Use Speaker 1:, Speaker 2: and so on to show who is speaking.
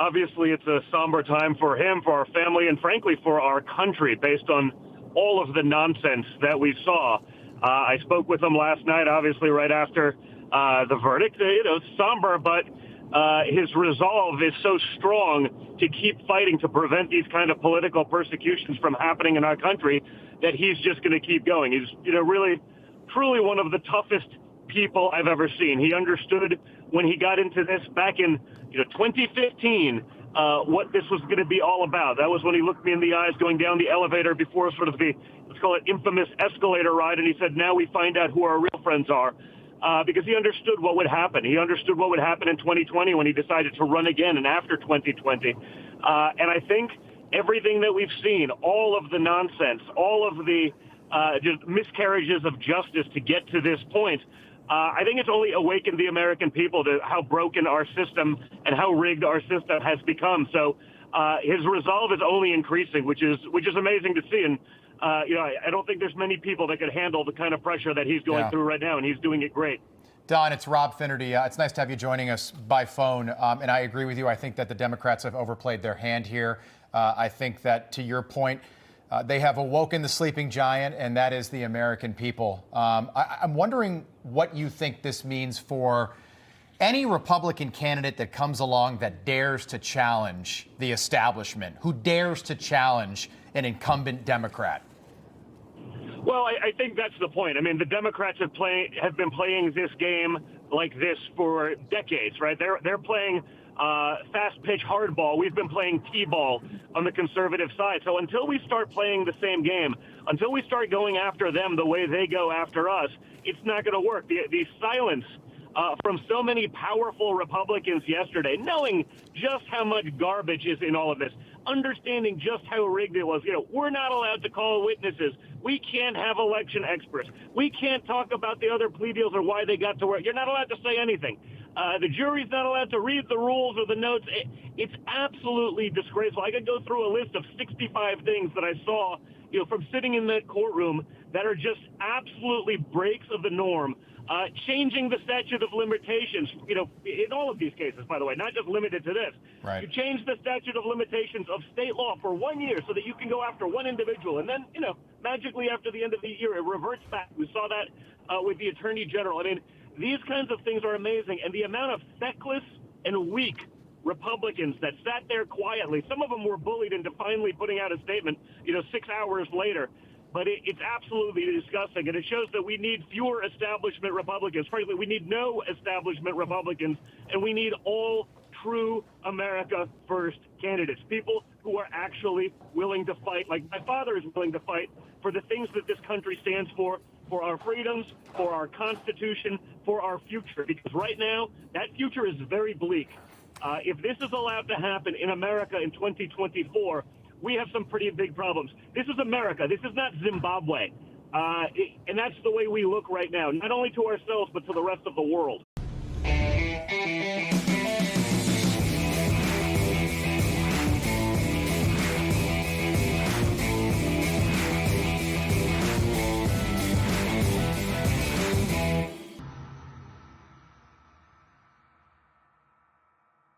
Speaker 1: Obviously, it's a somber time for him, for our family, and frankly, for our country, based on all of the nonsense that we saw. I spoke with him last night, obviously, right after the verdict. It's somber, but his resolve is so strong to keep fighting to prevent these kind of political persecutions from happening in our country that he's just going to keep going. He's, really, truly one of the toughest people I've ever seen. He understood when he got into this back in 2015 what this was going to be all about. That was when he looked me in the eyes going down the elevator before sort of the, let's call it, infamous escalator ride, and he said, now we find out who our real friends are. Because he understood what would happen. He understood what would happen in 2020 when he decided to run again and after 2020. And I think everything that we've seen, all of the nonsense, all of the just miscarriages of justice to get to this point, I think it's only awakened the American people to how broken our system and how rigged our system has become. So his resolve is only increasing, which is amazing to see. And I don't think there's many people that could handle the kind of pressure that he's going through right now, and he's doing it great.
Speaker 2: Don, it's Rob Finnerty. It's nice to have you joining us by phone, and I agree with you. I think that the Democrats have overplayed their hand here. I think that, to your point, they have awoken the sleeping giant, and that is the American people. I'm wondering what you think this means for any Republican candidate that comes along that dares to challenge the establishment, who dares to challenge an incumbent Democrat.
Speaker 1: Well, I think that's the point. I mean, the Democrats have been playing this game like this for decades, right? They're playing fast pitch hardball. We've been playing T-ball on the conservative side. So until we start playing the same game, until we start going after them the way they go after us, it's not going to work. The silence from so many powerful Republicans yesterday, knowing just how much garbage is in all of this, understanding just how rigged it was. We're not allowed to call witnesses. We can't have election experts. We can't talk about the other plea deals or why they got to work. You're not allowed to say anything. The jury's not allowed to read the rules or the notes. It's absolutely disgraceful. I could go through a list of 65 things that I saw, from sitting in that courtroom that are just absolutely breaks of the norm. Changing the statute of limitations, in all of these cases, by the way, not just limited to this.
Speaker 2: Right.
Speaker 1: You change the statute of limitations of state law for 1 year so that you can go after one individual. And then, magically after the end of the year, it reverts back. We saw that with the Attorney General. I mean, these kinds of things are amazing. And the amount of feckless and weak Republicans that sat there quietly, some of them were bullied into finally putting out a statement, 6 hours later. But it's absolutely disgusting, and it shows that we need fewer establishment Republicans. Frankly, we need no establishment Republicans, and we need all true America First candidates, people who are actually willing to fight, like my father is willing to fight, for the things that this country stands for our freedoms, for our Constitution, for our future. Because right now, that future is very bleak. If this is allowed to happen in America in 2024, we have some pretty big problems. This is America. This is not Zimbabwe. And that's the way we look right now, not only to ourselves, but to the rest of the world.